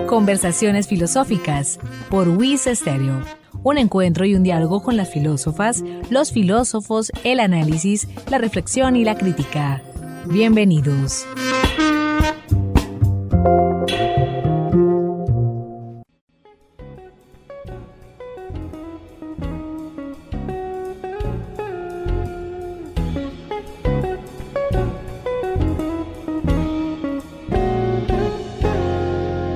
Conversaciones filosóficas por WIS Estéreo. Un encuentro y un diálogo con las filósofas, los filósofos, el análisis, la reflexión y la crítica. Bienvenidos.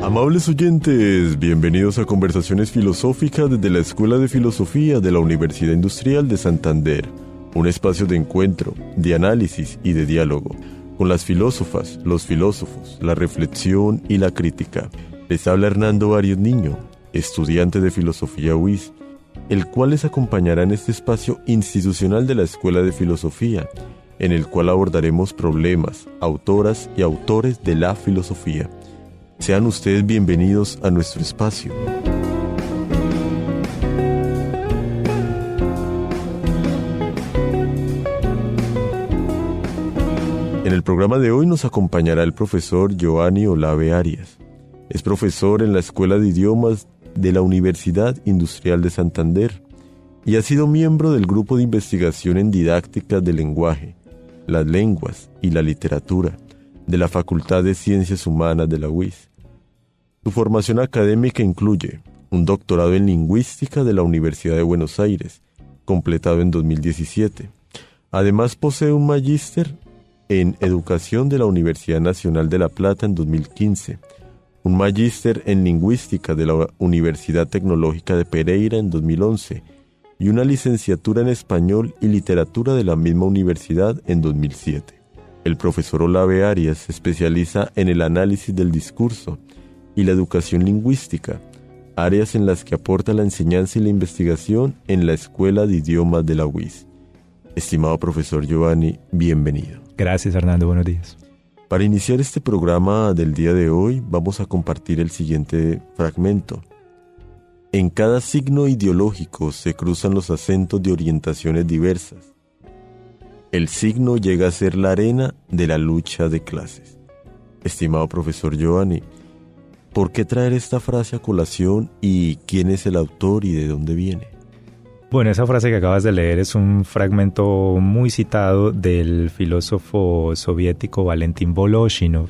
Amables oyentes, bienvenidos a Conversaciones Filosóficas desde la Escuela de Filosofía de la Universidad Industrial de Santander, un espacio de encuentro, de análisis y de diálogo, con las filósofas, los filósofos, la reflexión y la crítica. Les habla Hernando Arias Niño, estudiante de Filosofía UIS, el cual les acompañará en este espacio institucional de la Escuela de Filosofía, en el cual abordaremos problemas, autoras y autores de la filosofía. Sean ustedes bienvenidos a nuestro espacio. En el programa de hoy nos acompañará el profesor Giovanni Olave Arias. Es profesor en la Escuela de Idiomas de la Universidad Industrial de Santander y ha sido miembro del Grupo de Investigación en Didáctica del Lenguaje, las Lenguas y la Literatura de la Facultad de Ciencias Humanas de la UIS. Su formación académica incluye un doctorado en Lingüística de la Universidad de Buenos Aires, completado en 2017. Además posee un magíster en Educación de la Universidad Nacional de La Plata en 2015, un magíster en Lingüística de la Universidad Tecnológica de Pereira en 2011 y una licenciatura en Español y Literatura de la misma universidad en 2007. El profesor Olave Arias se especializa en el análisis del discurso y la educación lingüística, áreas en las que aporta la enseñanza y la investigación en la Escuela de Idiomas de la UIS. Estimado profesor Giovanni, bienvenido. Gracias, Hernando. Buenos días. Para iniciar este programa del día de hoy, vamos a compartir el siguiente fragmento. En cada signo ideológico se cruzan los acentos de orientaciones diversas. El signo llega a ser la arena de la lucha de clases. Estimado profesor Giovanni, ¿por qué traer esta frase a colación y quién es el autor y de dónde viene? Bueno, esa frase que acabas de leer es un fragmento muy citado del filósofo soviético Valentín Voloshinov.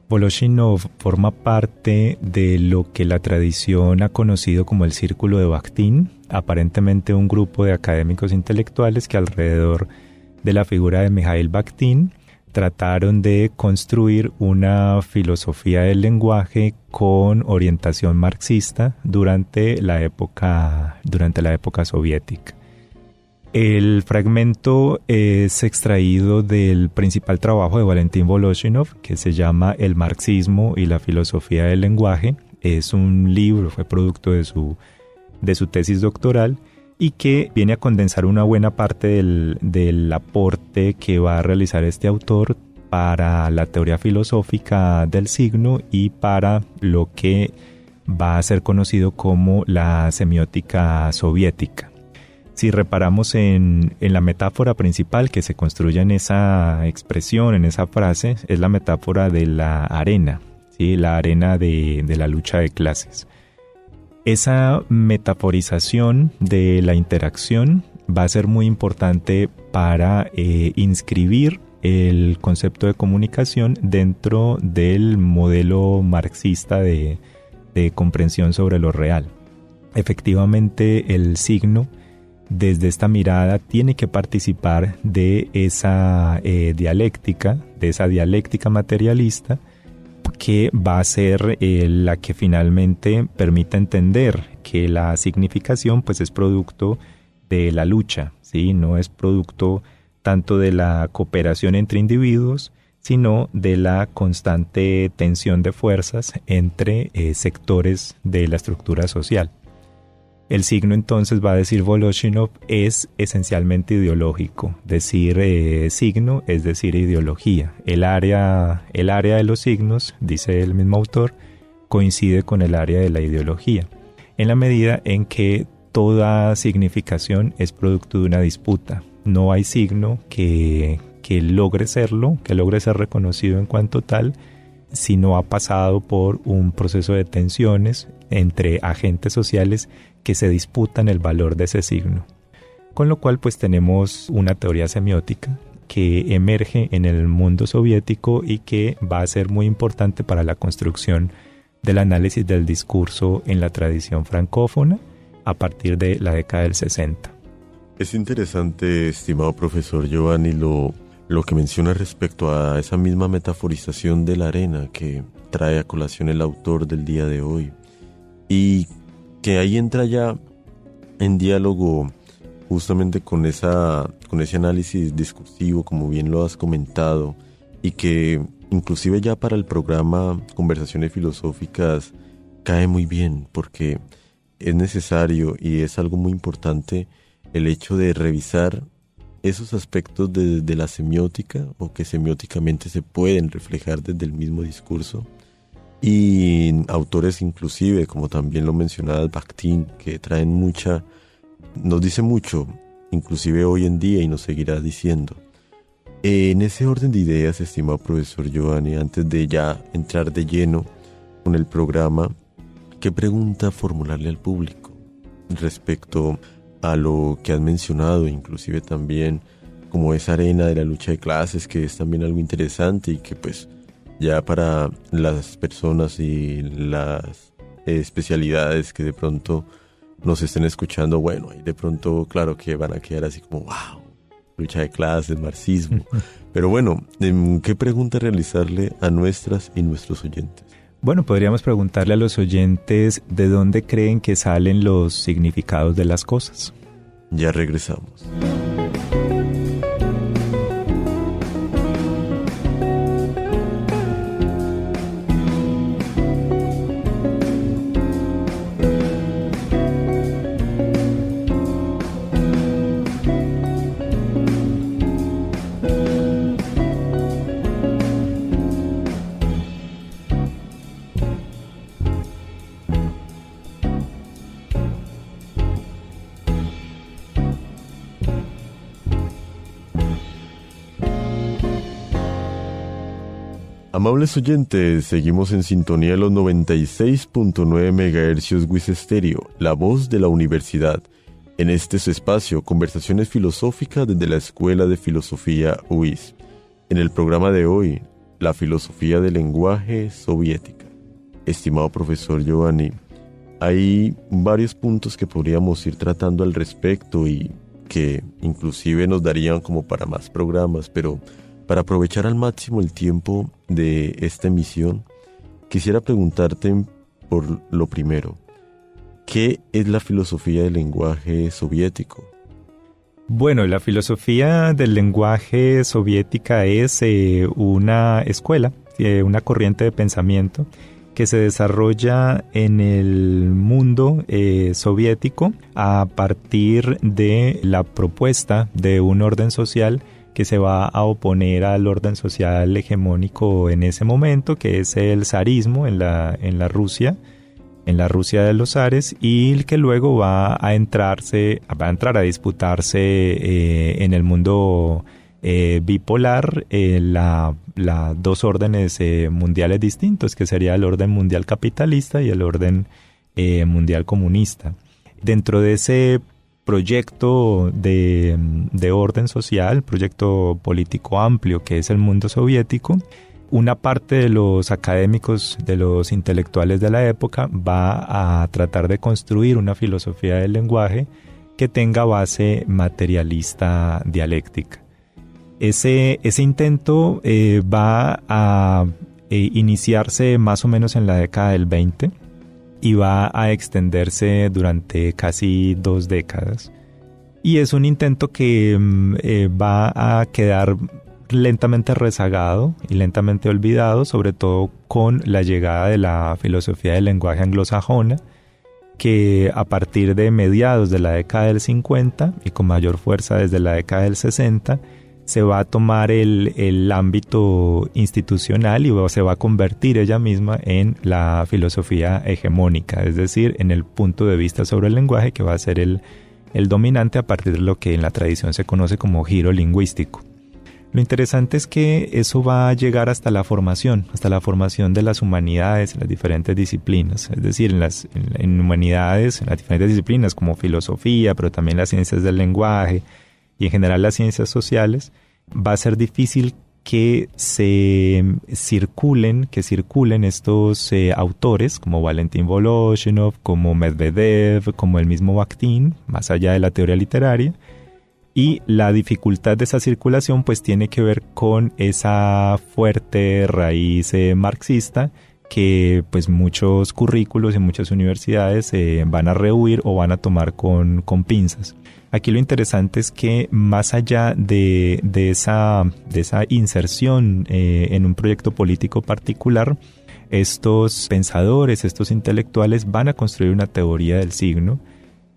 Voloshinov forma parte de lo que la tradición ha conocido como el Círculo de Bakhtin, aparentemente un grupo de académicos intelectuales que alrededor de la figura de Mikhail Bakhtin trataron de construir una filosofía del lenguaje con orientación marxista durante la época soviética. El fragmento es extraído del principal trabajo de Valentín Voloshinov, que se llama El marxismo y la filosofía del lenguaje. Es un libro, fue producto de su tesis doctoral, y que viene a condensar una buena parte del aporte que va a realizar este autor para la teoría filosófica del signo y para lo que va a ser conocido como la semiótica soviética. Si reparamos en la metáfora principal que se construye en esa expresión, en esa frase, es la metáfora de la arena, ¿sí? La arena de la lucha de clases. Esa metaforización de la interacción va a ser muy importante para inscribir el concepto de comunicación dentro del modelo marxista de comprensión sobre lo real. Efectivamente, el signo, desde esta mirada, tiene que participar de esa dialéctica materialista, que va a ser la que finalmente permita entender que la significación pues es producto de la lucha, ¿sí? No es producto tanto de la cooperación entre individuos, sino de la constante tensión de fuerzas entre sectores de la estructura social. El signo, entonces, va a decir Voloshinov, es esencialmente ideológico. Decir signo es decir ideología. El área de los signos, dice el mismo autor, coincide con el área de la ideología, en la medida en que toda significación es producto de una disputa. No hay signo que que logre serlo, que logre ser reconocido en cuanto tal, si no ha pasado por un proceso de tensiones entre agentes sociales que se disputan el valor de ese signo. Con lo cual pues tenemos una teoría semiótica que emerge en el mundo soviético y que va a ser muy importante para la construcción del análisis del discurso en la tradición francófona a partir de la década del 60. Es interesante, estimado profesor Giovanni, lo que menciona respecto a esa misma metaforización de la arena que trae a colación el autor del día de hoy, y que ahí entra ya en diálogo justamente con ese análisis discursivo, como bien lo has comentado, y que inclusive ya para el programa Conversaciones Filosóficas cae muy bien, porque es necesario y es algo muy importante el hecho de revisar esos aspectos de la semiótica, o que semióticamente se pueden reflejar desde el mismo discurso, y autores inclusive, como también lo mencionabas, Bakhtin, que traen nos dice mucho, inclusive hoy en día, y nos seguirá diciendo. En ese orden de ideas, estimado profesor Giovanni, antes de ya entrar de lleno con el programa, ¿qué pregunta formularle al público respecto a lo que has mencionado, inclusive también como esa arena de la lucha de clases, que es también algo interesante y que pues ya para las personas y las especialidades que de pronto nos estén escuchando, bueno, ahí de pronto claro que van a quedar así como wow, lucha de clases, marxismo. Pero bueno, ¿qué pregunta realizarle a nuestras y nuestros oyentes? Bueno, podríamos preguntarle a los oyentes de dónde creen que salen los significados de las cosas. Ya regresamos. Amables oyentes, seguimos en sintonía de los 96.9 MHz WIS Estéreo, la voz de la universidad. En este su espacio, Conversaciones Filosóficas desde la Escuela de Filosofía UIS. En el programa de hoy, la filosofía del lenguaje soviética. Estimado profesor Giovanni, hay varios puntos que podríamos ir tratando al respecto y que inclusive nos darían como para más programas, pero para aprovechar al máximo el tiempo de esta emisión, quisiera preguntarte por lo primero, ¿qué es la filosofía del lenguaje soviético? Bueno, la filosofía del lenguaje soviética es una escuela, una corriente de pensamiento que se desarrolla en el mundo soviético a partir de la propuesta de un orden social que se va a oponer al orden social hegemónico en ese momento, que es el zarismo en la Rusia de los zares, y que luego va a entrar a disputarse en el mundo bipolar las dos órdenes mundiales distintos, que sería el orden mundial capitalista y el orden mundial comunista. Dentro de ese proyecto de orden social, proyecto político amplio que es el mundo soviético, una parte de los académicos, de los intelectuales de la época, va a tratar de construir una filosofía del lenguaje que tenga base materialista dialéctica. Ese intento va a iniciarse más o menos en la década del 20 y va a extenderse durante casi 2 décadas. Y es un intento que va a quedar lentamente rezagado y lentamente olvidado, sobre todo con la llegada de la filosofía del lenguaje anglosajona, que a partir de mediados de la década del 50 y con mayor fuerza desde la década del 60, se va a tomar el ámbito institucional y se va a convertir ella misma en la filosofía hegemónica, es decir, en el punto de vista sobre el lenguaje que va a ser el dominante a partir de lo que en la tradición se conoce como giro lingüístico. Lo interesante es que eso va a llegar hasta la formación de las humanidades, en las diferentes disciplinas. Es decir, en humanidades, en las diferentes disciplinas como filosofía, pero también las ciencias del lenguaje y en general las ciencias sociales, va a ser difícil que circulen estos autores como Valentín Voloshinov, como Medvedev, como el mismo Bakhtin, más allá de la teoría literaria. Y la dificultad de esa circulación pues tiene que ver con esa fuerte raíz marxista que pues muchos currículos y muchas universidades van a rehuir o van a tomar con pinzas. Aquí lo interesante es que más allá de esa inserción en un proyecto político particular, estos pensadores, estos intelectuales van a construir una teoría del signo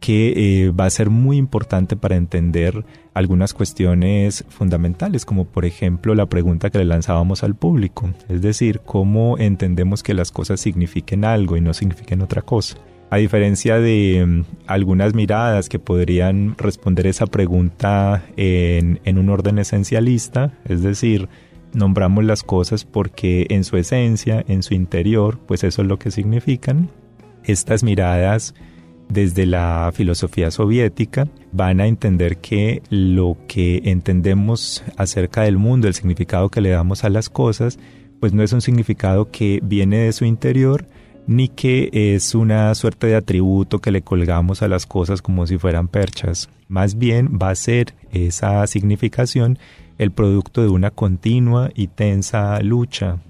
que va a ser muy importante para entender algunas cuestiones fundamentales, como por ejemplo la pregunta que le lanzábamos al público, es decir, cómo entendemos que las cosas signifiquen algo y no signifiquen otra cosa. A diferencia de algunas miradas que podrían responder esa pregunta en un orden esencialista, es decir, nombramos las cosas porque en su esencia, en su interior, pues eso es lo que significan. Estas miradas desde la filosofía soviética van a entender que lo que entendemos acerca del mundo, el significado que le damos a las cosas, pues no es un significado que viene de su interior, ni que es una suerte de atributo que le colgamos a las cosas como si fueran perchas. Más bien va a ser esa significación el producto de una continua y tensa lucha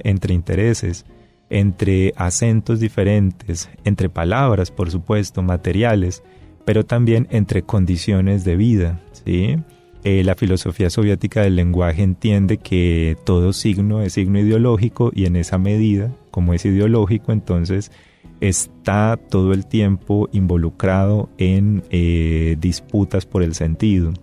entre intereses, entre acentos diferentes, entre palabras, por supuesto, materiales, pero también entre condiciones de vida, ¿sí? La filosofía soviética del lenguaje entiende que todo signo es signo ideológico y en esa medida, como es ideológico, entonces está todo el tiempo involucrado en disputas por el sentido,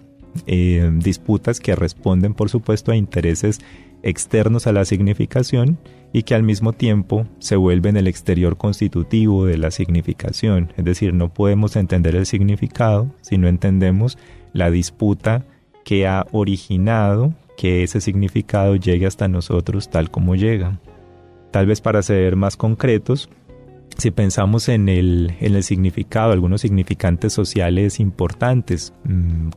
disputas que responden, por supuesto, a intereses externos a la significación y que al mismo tiempo se vuelven el exterior constitutivo de la significación. Es decir, no podemos entender el significado si no entendemos la disputa que ha originado que ese significado llegue hasta nosotros tal como llega. Tal vez para ser más concretos, si pensamos en el significado, algunos significantes sociales importantes,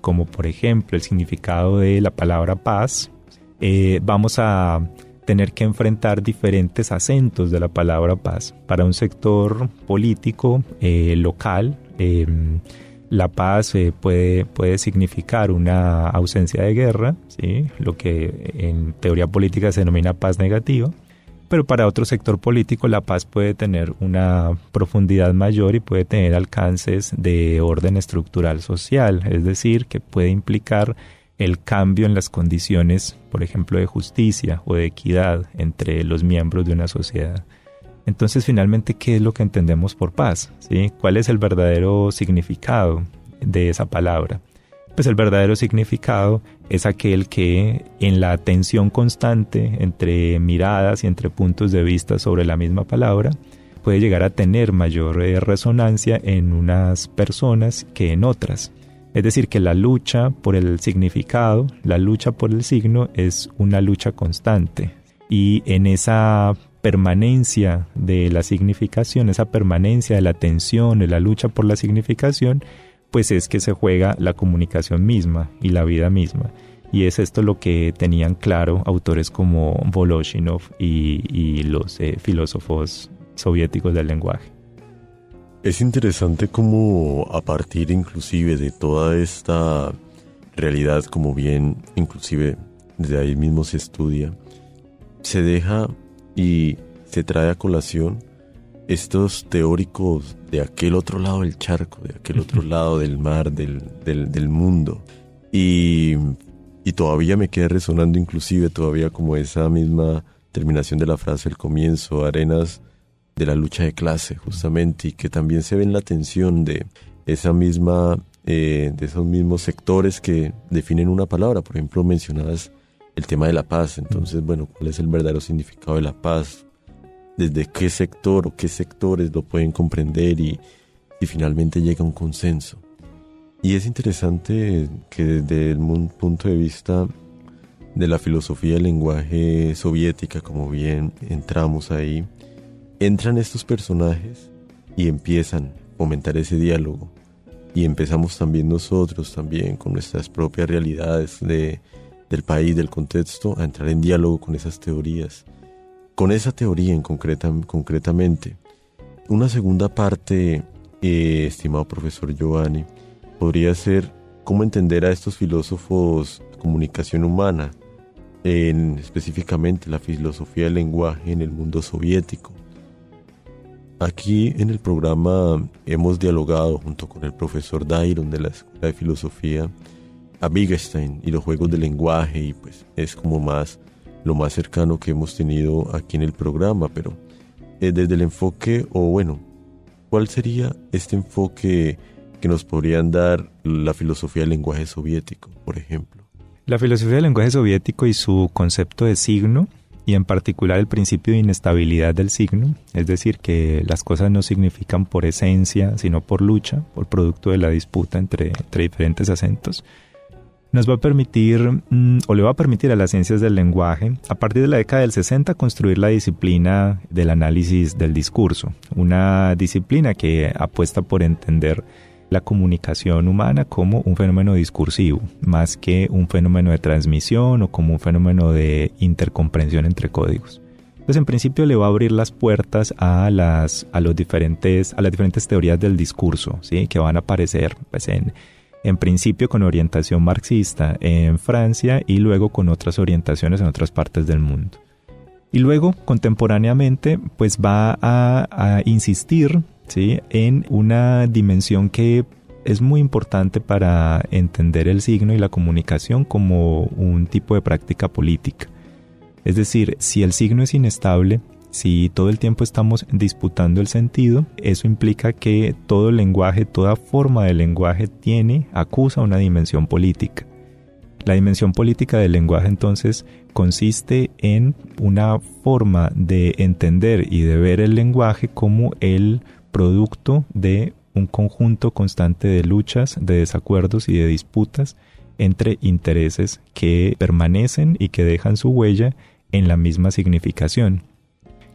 como por ejemplo el significado de la palabra paz, vamos a tener que enfrentar diferentes acentos de la palabra paz. Para un sector político local, la paz puede significar una ausencia de guerra, ¿sí? Lo que en teoría política se denomina paz negativa, pero para otro sector político la paz puede tener una profundidad mayor y puede tener alcances de orden estructural social, es decir, que puede implicar el cambio en las condiciones, por ejemplo, de justicia o de equidad entre los miembros de una sociedad. Entonces, finalmente, ¿qué es lo que entendemos por paz? ¿Sí? ¿Cuál es el verdadero significado de esa palabra? Pues el verdadero significado es aquel que, en la tensión constante entre miradas y entre puntos de vista sobre la misma palabra, puede llegar a tener mayor resonancia en unas personas que en otras. Es decir, que la lucha por el significado, la lucha por el signo es una lucha constante. Y en esa permanencia de la significación, esa permanencia de la tensión, de la lucha por la significación, pues es que se juega la comunicación misma y la vida misma. Y es esto lo que tenían claro autores como Voloshinov y los filósofos soviéticos del lenguaje. Es interesante cómo a partir inclusive de toda esta realidad, como bien inclusive desde ahí mismo se estudia, se deja y se trae a colación estos teóricos de aquel otro lado del charco, de aquel otro lado del mar, del mundo. Y todavía me queda resonando inclusive todavía como esa misma terminación de la frase, el comienzo, arenas de la lucha de clase, justamente, y que también se ve en la tensión de esa misma, de esos mismos sectores que definen una palabra. Por ejemplo, mencionabas el tema de la paz. Entonces, bueno, ¿cuál es el verdadero significado de la paz? ¿Desde qué sector o qué sectores lo pueden comprender y finalmente llega a un consenso? Y es interesante que desde un punto de vista de la filosofía del lenguaje soviética, como bien entramos ahí, entran estos personajes y empiezan a fomentar ese diálogo. Y empezamos también nosotros, también con nuestras propias realidades del país, del contexto, a entrar en diálogo con esas teorías. Con esa teoría concretamente. Una segunda parte, estimado profesor Giovanni, podría ser cómo entender a estos filósofos de comunicación humana, específicamente la filosofía del lenguaje en el mundo soviético. Aquí en el programa hemos dialogado junto con el profesor Dairon de la Escuela de Filosofía a Wittgenstein y los juegos del lenguaje, y pues es como lo más cercano que hemos tenido aquí en el programa, pero desde el enfoque, ¿cuál sería este enfoque que nos podrían dar la filosofía del lenguaje soviético, por ejemplo? La filosofía del lenguaje soviético y su concepto de signo, y en particular el principio de inestabilidad del signo, es decir, que las cosas no significan por esencia, sino por lucha, por producto de la disputa entre diferentes acentos, nos va a permitir, o le va a permitir a las ciencias del lenguaje, a partir de la década del 60, construir la disciplina del análisis del discurso, una disciplina que apuesta por entender la comunicación humana como un fenómeno discursivo, más que un fenómeno de transmisión o como un fenómeno de intercomprensión entre códigos. Entonces, en principio, le va a abrir las puertas a las diferentes teorías del discurso, ¿sí? Que van a aparecer pues, en principio con orientación marxista en Francia y luego con otras orientaciones en otras partes del mundo. Y luego, contemporáneamente, pues va a insistir, ¿sí? En una dimensión que es muy importante para entender el signo y la comunicación como un tipo de práctica política. Es decir, si el signo es inestable, si todo el tiempo estamos disputando el sentido, eso implica que todo lenguaje, toda forma de lenguaje acusa una dimensión política. La dimensión política del lenguaje entonces consiste en una forma de entender y de ver el lenguaje como el producto de un conjunto constante de luchas, de desacuerdos y de disputas entre intereses que permanecen y que dejan su huella en la misma significación.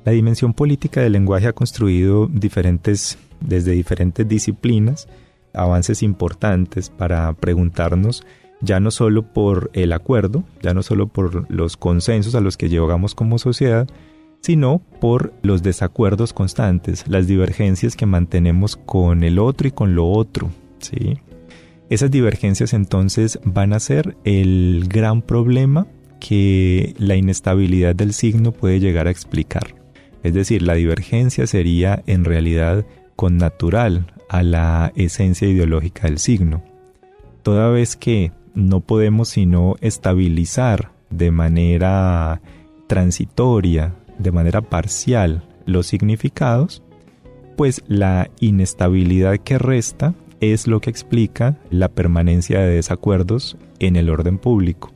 La dimensión política del lenguaje ha construido desde diferentes disciplinas avances importantes para preguntarnos ya no solo por el acuerdo, ya no solo por los consensos a los que llegamos como sociedad, sino por los desacuerdos constantes, las divergencias que mantenemos con el otro y con lo otro, ¿sí? Esas divergencias entonces van a ser el gran problema que la inestabilidad del signo puede llegar a explicar. Es decir, la divergencia sería en realidad connatural a la esencia ideológica del signo. Toda vez que no podemos sino estabilizar de manera transitoria, de manera parcial, los significados, pues la inestabilidad que resta es lo que explica la permanencia de desacuerdos en el orden público.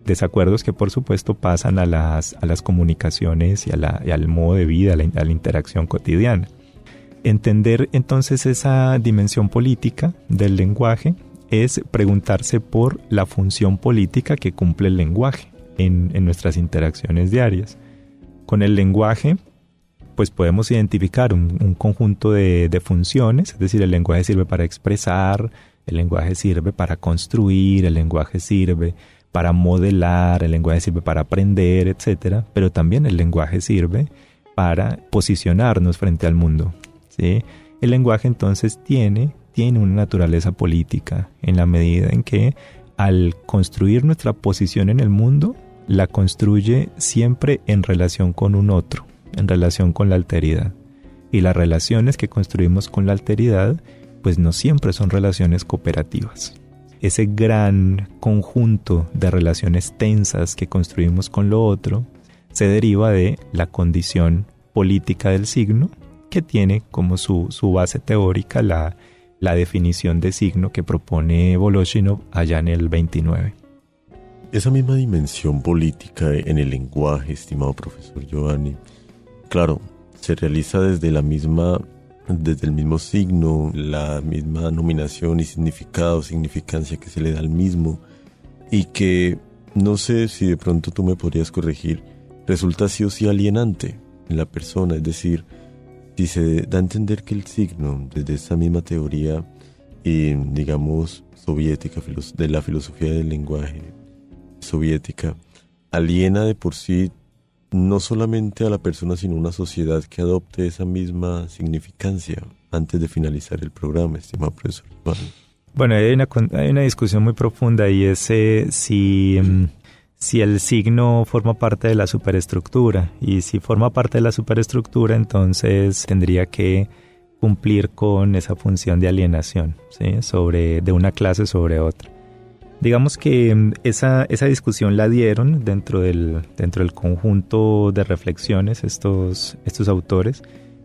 Desacuerdos que por supuesto pasan a las comunicaciones y al modo de vida, a la interacción cotidiana. Entender entonces esa dimensión política del lenguaje es preguntarse por la función política que cumple el lenguaje en nuestras interacciones diarias. Con el lenguaje, pues podemos identificar un conjunto de funciones, es decir, el lenguaje sirve para expresar, el lenguaje sirve para construir, el lenguaje sirve para modelar, el lenguaje sirve para aprender, etc. Pero también el lenguaje sirve para posicionarnos frente al mundo, ¿sí? El lenguaje entonces tiene una naturaleza política en la medida en que al construir nuestra posición en el mundo, la construye siempre en relación con un otro, en relación con la alteridad. Y las relaciones que construimos con la alteridad, pues no siempre son relaciones cooperativas. Ese gran conjunto de relaciones tensas que construimos con lo otro se deriva de la condición política del signo, que tiene como su base teórica la definición de signo que propone Voloshinov allá en el 29. Esa misma dimensión política en el lenguaje, estimado profesor Giovanni, claro, se realiza desde el mismo signo, la misma nominación y significado, significancia que se le da al mismo, y que no sé si de pronto tú me podrías corregir, resulta sí o sí alienante en la persona, es decir, si se da a entender que el signo, desde esa misma teoría, digamos, soviética, de la filosofía del lenguaje soviética, aliena de por sí no solamente a la persona, sino a una sociedad que adopte esa misma significancia. Antes de finalizar el programa, estimado profesor. Bueno, hay una discusión muy profunda y es si el signo forma parte de la superestructura, y si forma parte de la superestructura, entonces tendría que cumplir con esa función de alienación, ¿sí? De una clase sobre otra. Digamos que esa discusión la dieron dentro del conjunto de reflexiones estos autores.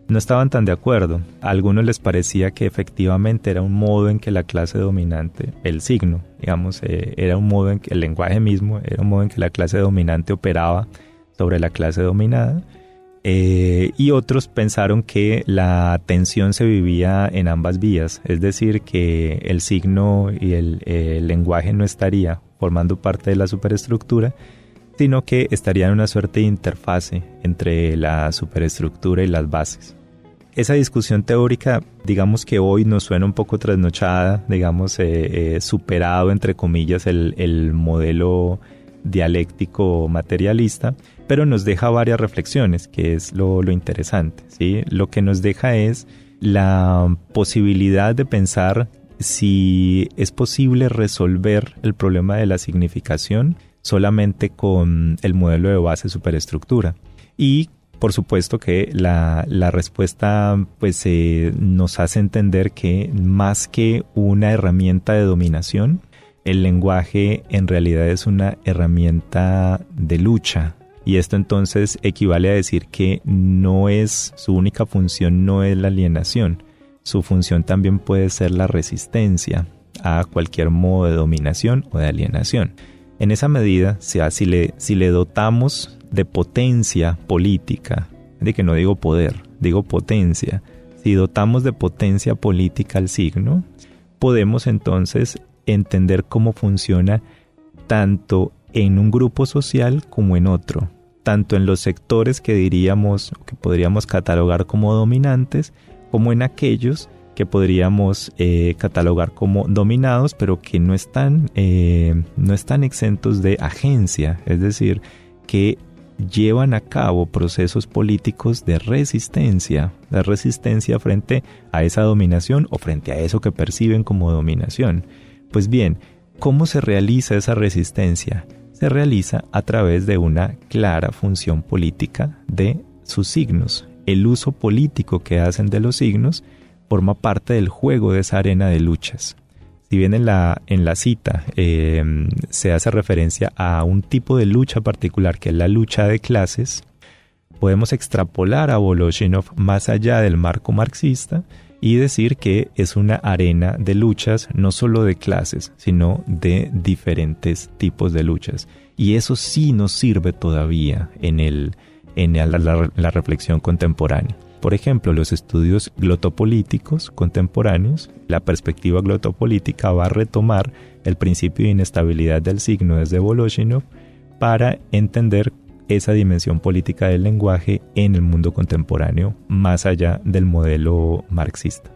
No estaban tan de acuerdo. A algunos les parecía que efectivamente era un modo en que la clase dominante, el signo, digamos, era un modo en que el lenguaje mismo, era un modo en que la clase dominante operaba sobre la clase dominada. Y otros pensaron que la tensión se vivía en ambas vías, es decir, que el signo y el lenguaje no estaría formando parte de la superestructura, sino que estaría en una suerte de interfase entre la superestructura y las bases. Esa discusión teórica, digamos que hoy nos suena un poco trasnochada, digamos, superado, entre comillas, el modelo dialéctico materialista, pero nos deja varias reflexiones, que es lo interesante, ¿sí? Lo que nos deja es la posibilidad de pensar si es posible resolver el problema de la significación solamente con el modelo de base superestructura. Y por supuesto que la respuesta pues, nos hace entender que más que una herramienta de dominación, el lenguaje en realidad es una herramienta de lucha. Y esto entonces equivale a decir que su única función no es la alienación. Su función también puede ser la resistencia a cualquier modo de dominación o de alienación. En esa medida, si le dotamos de potencia política, de que no digo poder, digo potencia, si dotamos de potencia política al signo, podemos entonces entender cómo funciona tanto en un grupo social como en otro, tanto en los sectores que podríamos catalogar como dominantes, como en aquellos que podríamos catalogar como dominados, pero que no están exentos de agencia, es decir, que llevan a cabo procesos políticos de resistencia frente a esa dominación o frente a eso que perciben como dominación. Pues bien, ¿cómo se realiza esa resistencia? Se realiza a través de una clara función política de sus signos. El uso político que hacen de los signos forma parte del juego de esa arena de luchas. Si bien en la cita se hace referencia a un tipo de lucha particular, que es la lucha de clases, podemos extrapolar a Voloshinov más allá del marco marxista y decir que es una arena de luchas no solo de clases, sino de diferentes tipos de luchas. Y eso sí nos sirve todavía en la reflexión contemporánea. Por ejemplo, los estudios glotopolíticos contemporáneos, la perspectiva glotopolítica va a retomar el principio de inestabilidad del signo desde Voloshinov para entender esa dimensión política del lenguaje en el mundo contemporáneo, más allá del modelo marxista.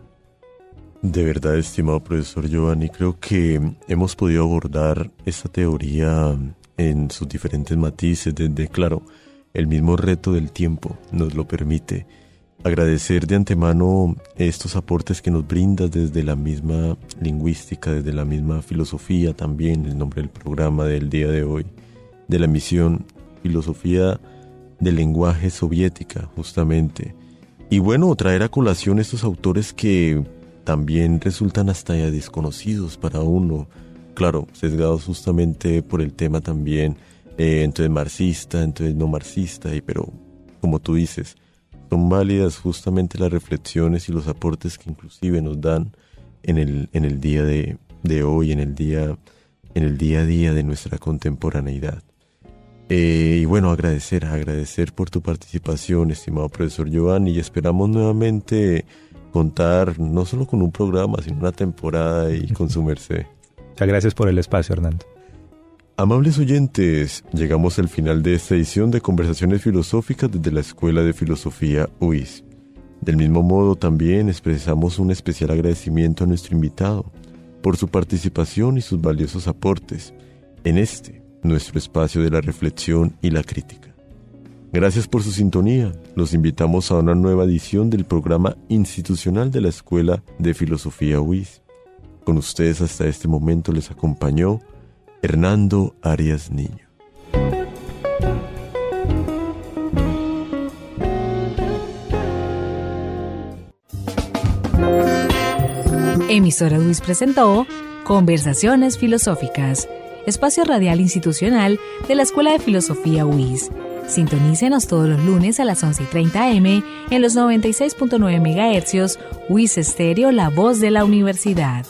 De verdad, estimado profesor Giovanni, creo que hemos podido abordar esta teoría en sus diferentes matices, desde, claro, el mismo reto del tiempo nos lo permite. Agradecer de antemano estos aportes que nos brindas desde la misma lingüística, desde la misma filosofía también, el nombre del programa del día de hoy, de la emisión Filosofía del Lenguaje Soviética, justamente. Y bueno, traer a colación estos autores que también resultan hasta ya desconocidos para uno, claro, sesgados justamente por el tema también, entonces marxista, entonces no marxista, pero como tú dices, son válidas justamente las reflexiones y los aportes que inclusive nos dan en el día de hoy, en el día a día de nuestra contemporaneidad. Y bueno, agradecer por tu participación, estimado profesor Giovanni, y esperamos nuevamente contar no solo con un programa, sino una temporada y con su merced. Muchas gracias por el espacio, Hernando. Amables oyentes, llegamos al final de esta edición de Conversaciones Filosóficas desde la Escuela de Filosofía UIS. Del mismo modo, también expresamos un especial agradecimiento a nuestro invitado por su participación y sus valiosos aportes en nuestro espacio de la reflexión y la crítica. Gracias por su sintonía. Los invitamos a una nueva edición del programa institucional de la Escuela de Filosofía UIS. Con ustedes hasta este momento les acompañó Hernando Arias Niño. Emisora UIS presentó Conversaciones Filosóficas, espacio radial institucional de la Escuela de Filosofía UIS. Sintonícenos todos los lunes a las 11:30 am en los 96.9 MHz, UIS Estéreo, la voz de la universidad.